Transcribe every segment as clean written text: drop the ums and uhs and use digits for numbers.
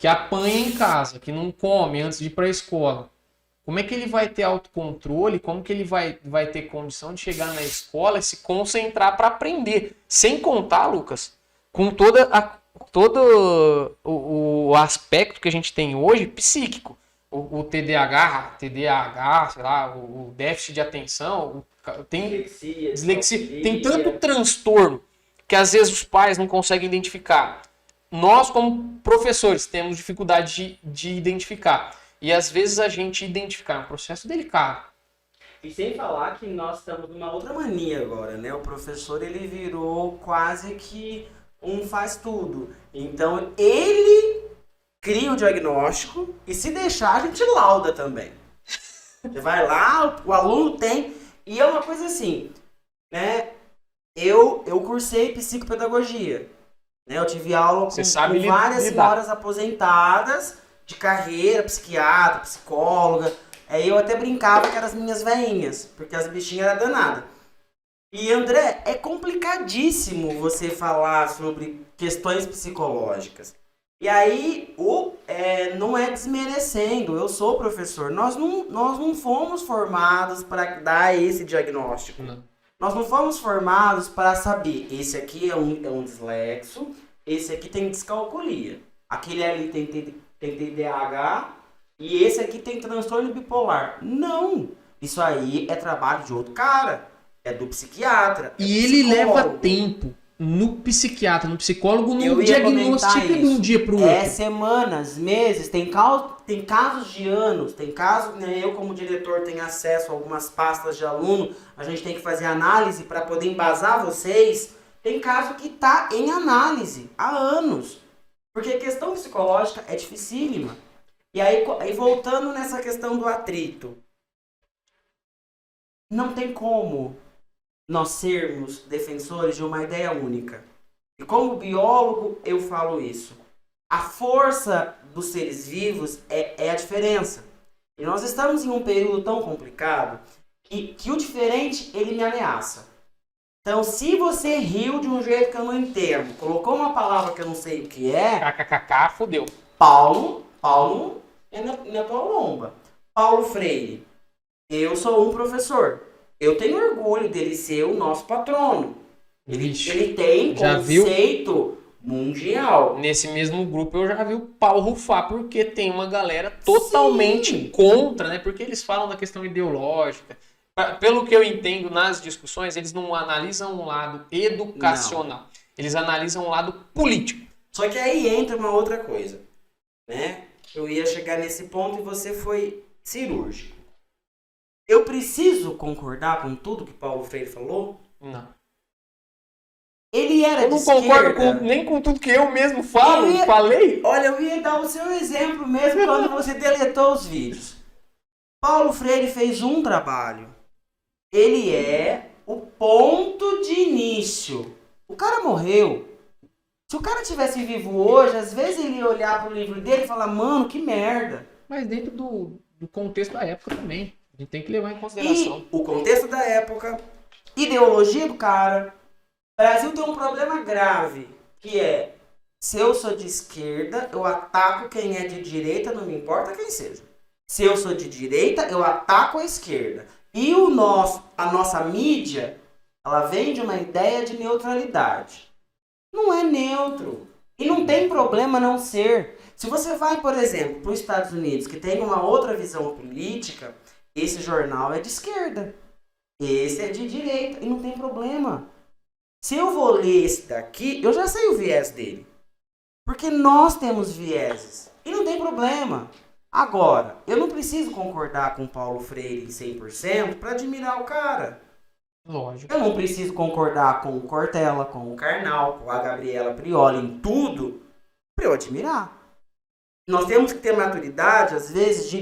que apanha em casa, que não come antes de ir para a escola, como é que ele vai ter autocontrole? Como que ele vai ter condição de chegar na escola e se concentrar para aprender? Sem contar, Lucas, com todo o aspecto que a gente tem hoje psíquico. O TDAH, sei lá, o déficit de atenção, tem dislexia, tem tanto transtorno que às vezes os pais não conseguem identificar. Nós, como professores, temos dificuldade de identificar. E às vezes a gente identificar é um processo delicado. E sem falar que nós estamos numa outra mania agora, né? O professor, ele virou quase que um faz tudo. Então, ele cria o diagnóstico e se deixar, a gente lauda também. Você vai lá, o aluno tem... E é uma coisa assim, né? Eu cursei psicopedagogia. Né? Eu tive aula com várias senhoras aposentadas de carreira, psiquiatra, psicóloga. Aí eu até brincava que eram as minhas veinhas, porque as bichinhas eram danadas. E André, é complicadíssimo você falar sobre questões psicológicas. E aí, não é desmerecendo, eu sou professor. Nós não fomos formados para dar esse diagnóstico. Não. Nós não fomos formados para saber, esse aqui é um dislexo, esse aqui tem descalculia. Aquele ali tem TDAH e esse aqui tem transtorno bipolar. Não! Isso aí é trabalho de outro cara. É do psiquiatra. E ele leva tempo no psiquiatra, no psicólogo, não diagnostica de um dia para o outro. É semanas, meses, tem casos de anos, tem casos, né, eu como diretor tenho acesso a algumas pastas de aluno, a gente tem que fazer análise para poder embasar vocês. Tem caso que está em análise há anos. Porque a questão psicológica é dificílima. E aí voltando nessa questão do atrito, não tem como nós sermos defensores de uma ideia única. E como biólogo, eu falo isso. A força dos seres vivos é a diferença. E nós estamos em um período tão complicado que o diferente, ele me ameaça. Então, se você riu de um jeito que eu não entendo, colocou uma palavra que eu não sei o que é... KKK, fodeu. Paulo é minha lomba. Paulo Freire. Eu sou um professor. Eu tenho orgulho dele ser o nosso patrono. Ele tem conceito mundial. Nesse mesmo grupo eu já vi o pau rufar, porque tem uma galera totalmente contra, né? Porque eles falam da questão ideológica. Pelo que eu entendo nas discussões, eles não analisam um lado educacional. Não. Eles analisam um lado político. Só que aí entra uma outra coisa, né? Eu ia chegar nesse ponto e você foi cirúrgico. Eu preciso concordar com tudo que Paulo Freire falou? Não. Ele era de esquerda. Eu não concordo nem com tudo que eu mesmo falei. Olha, eu ia dar o seu exemplo mesmo quando você deletou os vídeos. Paulo Freire fez um trabalho. Ele é o ponto de início. O cara morreu. Se o cara tivesse vivo hoje, às vezes ele ia olhar pro livro dele e falar, mano, que merda. Mas dentro do contexto da época também. A gente tem que levar em consideração. E o contexto da época, ideologia do cara. O Brasil tem um problema grave, que é, se eu sou de esquerda, eu ataco quem é de direita, não me importa quem seja. Se eu sou de direita, eu ataco a esquerda. E a nossa mídia, ela vem de uma ideia de neutralidade. Não é neutro. E não tem problema não ser. Se você vai, por exemplo, para os Estados Unidos, que tem uma outra visão política, esse jornal é de esquerda. Esse é de direita. E não tem problema. Se eu vou ler esse daqui, eu já sei o viés dele. Porque nós temos vieses. E não tem problema. Agora, eu não preciso concordar com Paulo Freire em 100% para admirar o cara. Lógico. Eu não preciso concordar com o Cortella, com o Karnal, com a Gabriela Prioli em tudo para eu admirar. Nós temos que ter maturidade, às vezes,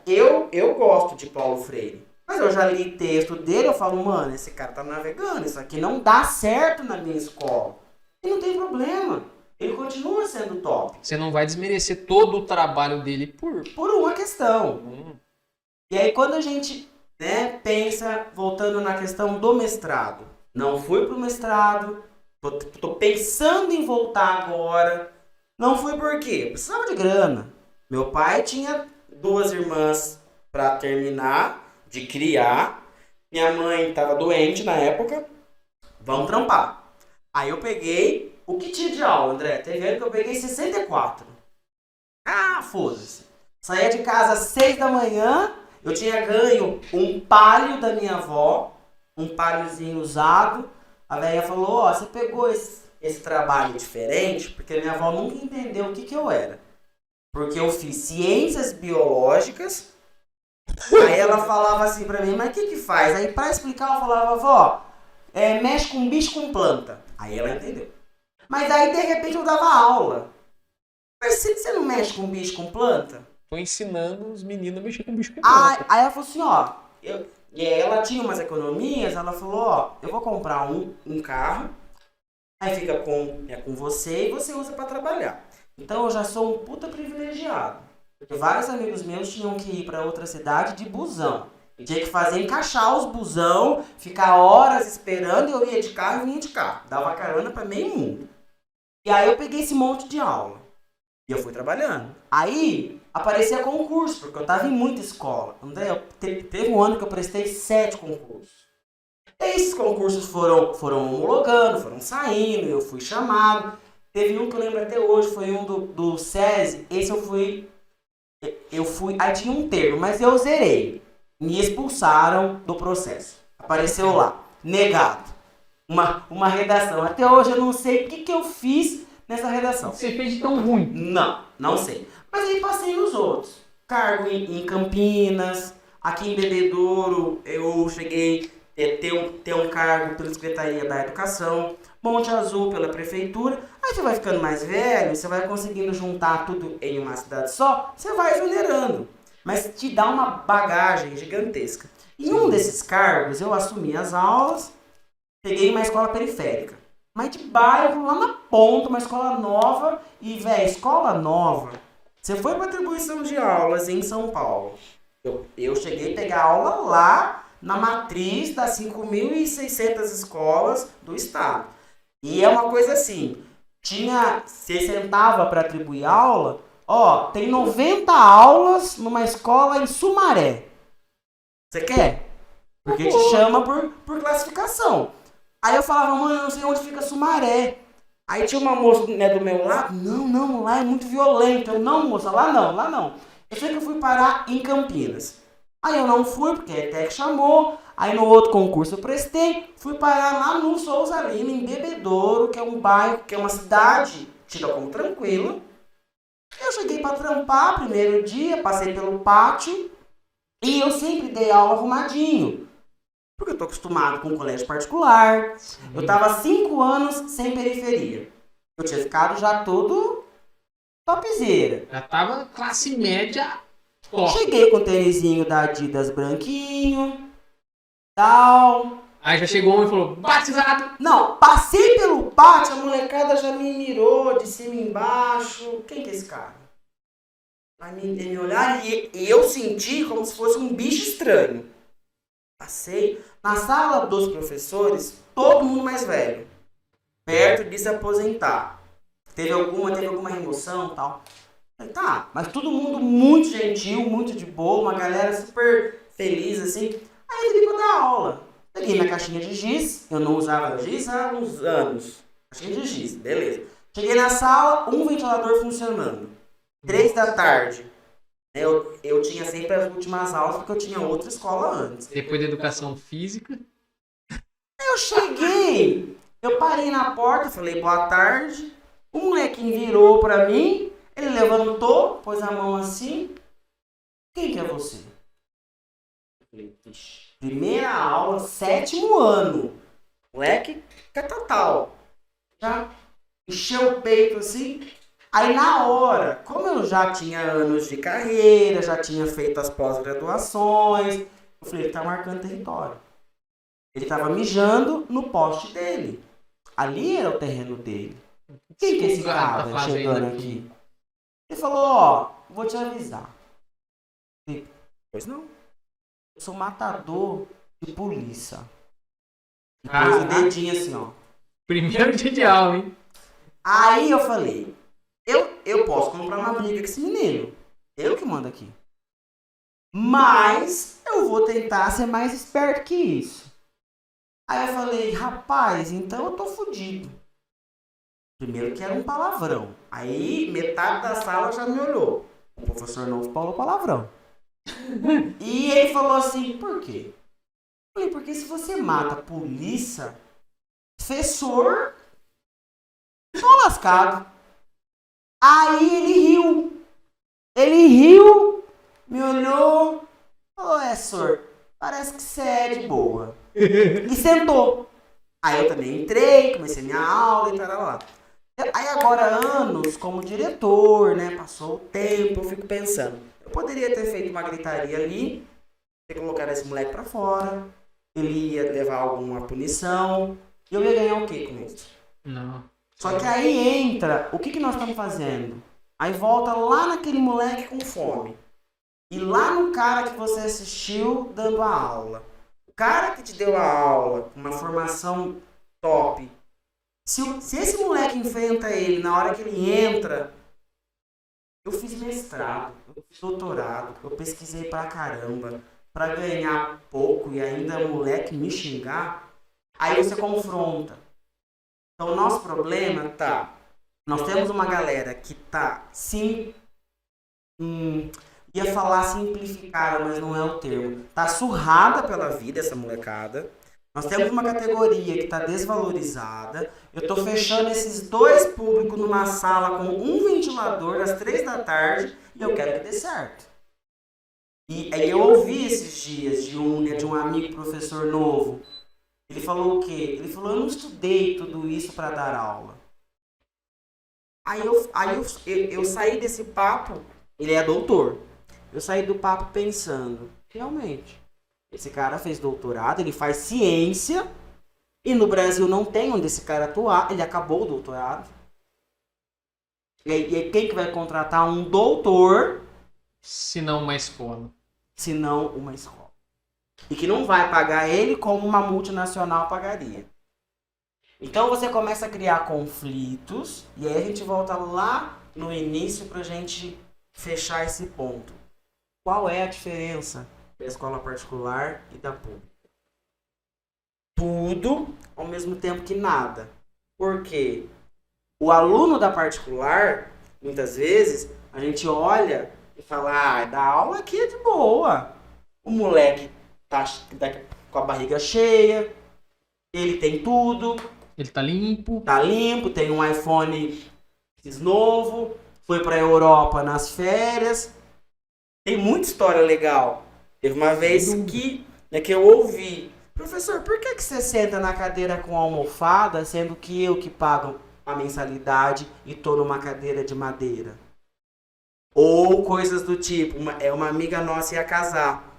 eu gosto de Paulo Freire. Mas eu já li texto dele, eu falo, mano, esse cara tá navegando, isso aqui não dá certo na minha escola. E não tem problema. Ele continua sendo top. Você não vai desmerecer todo o trabalho dele por uma questão. E aí quando a gente, né, pensa, voltando na questão do mestrado. Não fui pro mestrado, tô pensando em voltar agora. Não foi porque eu precisava de grana. Meu pai tinha 2 irmãs pra terminar de criar. Minha mãe tava doente na época. Vamos trampar. Aí eu peguei o que tinha de aula, André. Teve ano que eu peguei 64. Ah, foda-se. Saía de casa às 6 da manhã. Eu tinha ganho um palio da minha avó. Um paliozinho usado. A velha falou, ó, você pegou esse trabalho diferente, porque minha avó nunca entendeu o que eu era. Porque eu fiz ciências biológicas. Aí ela falava assim pra mim, mas o que faz? Aí pra explicar eu falava, vó, mexe com bicho com planta. Aí ela entendeu. Mas aí de repente eu dava aula. Mas você não mexe com bicho com planta? Tô ensinando os meninos a mexer com bicho com planta. Aí ela falou assim, ó. E aí ela tinha umas economias, ela falou, ó, eu vou comprar um carro, aí fica com você e você usa pra trabalhar. Então eu já sou um puta privilegiado. Porque vários amigos meus tinham que ir pra outra cidade de busão. E tinha que encaixar os busão, ficar horas esperando, eu ia de carro e vinha de carro. Dava carona pra meio mundo. E aí eu peguei esse monte de aula. E eu fui trabalhando. Aí aparecia concurso, porque eu tava em muita escola. Teve um ano que eu prestei 7 concursos. E esses concursos foram homologando, foram saindo, eu fui chamado. Teve um que eu lembro até hoje, foi um do SESI. Esse eu fui. Aí tinha um termo, mas eu zerei. Me expulsaram do processo. Apareceu lá, negado. Uma redação. Até hoje eu não sei o que eu fiz nessa redação. Você fez de tão ruim? Não sei. Mas aí passei nos outros. Cargo em Campinas, aqui em Bebedouro eu cheguei a ter um cargo pela Secretaria da Educação, Monte Azul pela Prefeitura. Aí você vai ficando mais velho, você vai conseguindo juntar tudo em uma cidade só, você vai exonerando. Mas te dá uma bagagem gigantesca. Em um desses cargos eu assumi as aulas, peguei uma escola periférica. Mas de bairro, lá na ponta, uma escola nova. E, velho, escola nova. Você foi para atribuição de aulas em São Paulo. Eu cheguei a pegar aula lá na matriz das 5.600 escolas do estado. E é uma coisa assim, você sentava para atribuir aula, ó, tem 90 aulas numa escola em Sumaré. Você quer? Porque te chama por classificação. Aí eu falava, mãe, eu não sei onde fica Sumaré. Aí tinha uma moça, né, do meu lado, não, lá é muito violento. Eu, não, moça, lá não. Eu sei que eu fui parar em Campinas. Aí eu não fui, porque a ETEC chamou. Aí no outro concurso eu prestei, fui parar lá no Souza Lima, em Bebedouro, que é um bairro, que é uma cidade tida como tranquila. Eu cheguei para trampar, primeiro dia, passei pelo pátio, e eu sempre dei aula arrumadinho. Porque eu tô acostumado com um colégio particular. Eu tava 5 anos sem periferia. Eu tinha ficado já todo topzera. Já tava classe média top. Cheguei com o tênisinho da Adidas branquinho, tal. Aí já chegou um e falou, batizado. Não, passei pelo pátio, a molecada já me mirou de cima e embaixo. Quem que é esse cara? Aí me olharam e eu senti como se fosse um bicho estranho. Passei na sala dos professores, todo mundo mais velho, perto de se aposentar. Teve alguma remoção e tal. Falei, tá, mas todo mundo muito gentil, muito de boa, uma galera super feliz assim. Aí ele veio dar aula. Peguei minha caixinha de giz, eu não usava giz há uns anos. Caixinha de giz, beleza. Cheguei na sala, um ventilador funcionando. 3 da tarde. Eu tinha sempre as últimas aulas porque eu tinha outra escola antes. Depois da educação física. Eu cheguei, eu parei na porta, falei boa tarde. O molequinho virou pra mim, ele levantou, pôs a mão assim. Quem que é você? Eu falei, primeira aula, 7º ano. Moleque catatal. Já encheu o peito assim. Aí na hora, como eu já tinha anos de carreira, já tinha feito as pós-graduações, eu falei, ele tá marcando território. Ele tava mijando no poste dele. Ali era o terreno dele. Quem que é esse cara tá chegando aqui? Ele falou, ó, vou te avisar. Eu falei, pois não. Eu sou matador de polícia. Pôs o dedinho assim, ó. Primeiro dia de aula, hein? Aí eu falei, Eu posso comprar uma briga com esse menino. Eu que mando aqui. Mas eu vou tentar ser mais esperto que isso. Aí eu falei, rapaz, então eu tô fudido. Primeiro que era um palavrão. Aí metade da sala já me olhou. O professor novo falou palavrão. E ele falou assim, por quê? Eu falei, porque se você mata a polícia, professor, tô lascado. Aí ele riu. Ele riu, me olhou, falou, senhor, parece que você é de boa. E sentou. Aí eu também entrei, comecei minha aula e tal lá. Aí agora, anos como diretor, né, passou o tempo, eu fico pensando, eu poderia ter feito uma gritaria ali, ter colocado esse moleque pra fora, ele ia levar alguma punição, e eu ia ganhar o quê com isso? Não. Só que aí entra, o que nós estamos fazendo? Aí volta lá naquele moleque com fome. E lá no cara que você assistiu dando a aula. O cara que te deu a aula, uma formação top. Se esse moleque enfrenta ele na hora que ele entra... Eu fiz mestrado, eu fiz doutorado, eu pesquisei pra caramba. Pra ganhar pouco e ainda o moleque me xingar. Aí você confronta. Então o nosso problema tá... Nós temos uma galera que tá sim... ia falar simplificada, mas não é o termo. Tá surrada pela vida essa molecada. Nós temos uma categoria que tá desvalorizada. Eu tô fechando esses dois públicos numa sala com um ventilador às 3 da tarde e eu quero que dê certo. E aí eu ouvi esses dias de um amigo professor novo. Ele falou o quê? Ele falou, eu não estudei tudo isso para dar aula. Aí eu saí desse papo, ele é doutor. Eu saí do papo pensando, realmente, esse cara fez doutorado, ele faz ciência, e no Brasil não tem onde esse cara atuar, ele acabou o doutorado. E aí quem que vai contratar um doutor? Se não uma escola. Se não uma escola. E que não vai pagar ele como uma multinacional pagaria. Então você começa a criar conflitos, e aí a gente volta lá no início pra gente fechar esse ponto. Qual é a diferença da escola particular e da pública? Tudo ao mesmo tempo que nada. Porque o aluno da particular, muitas vezes, a gente olha e fala, da aula aqui é de boa. O moleque tá com a barriga cheia, ele tem tudo. Ele tá limpo. Tá limpo, tem um iPhone novo, foi pra Europa nas férias. Tem muita história legal. Teve uma vez que eu ouvi, professor, por que você senta na cadeira com almofada, sendo que eu que pago a mensalidade e tô numa cadeira de madeira? Ou coisas do tipo, uma amiga nossa ia casar.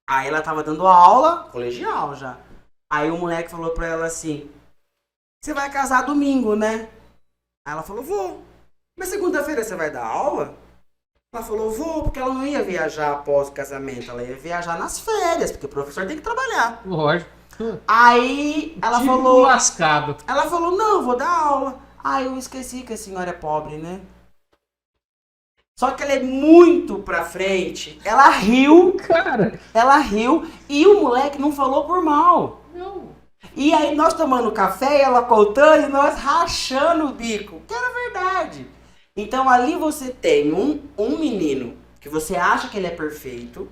Aí ela tava dando aula, colegial já. Aí o moleque falou pra ela assim, você vai casar domingo, né? Aí ela falou, vou. Mas segunda-feira você vai dar aula? Ela falou, vou, porque ela não ia viajar após o casamento. Ela ia viajar nas férias, porque o professor tem que trabalhar. Lógico. Aí ela Tipo falou... lascado. Ela falou, não, vou dar aula. Aí eu esqueci que a senhora é pobre, né? Só que ela é muito pra frente. Ela riu. Cara. Ela riu. E o moleque não falou por mal. Não. E aí nós tomando café, ela contando e nós rachando o bico. Que era verdade. Então ali você tem um menino que você acha que ele é perfeito.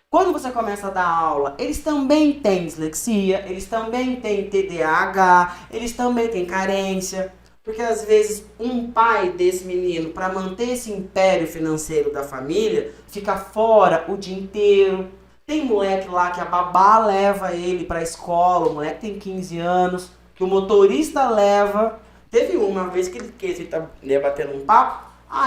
Quando você começa a dar aula, eles também têm dislexia, eles também têm TDAH, eles também têm carência. Porque às vezes um pai desse menino, para manter esse império financeiro da família, fica fora o dia inteiro. Tem moleque lá que a babá leva ele pra escola, o moleque tem 15 anos, que o motorista leva. Teve uma vez que ele ia batendo um papo,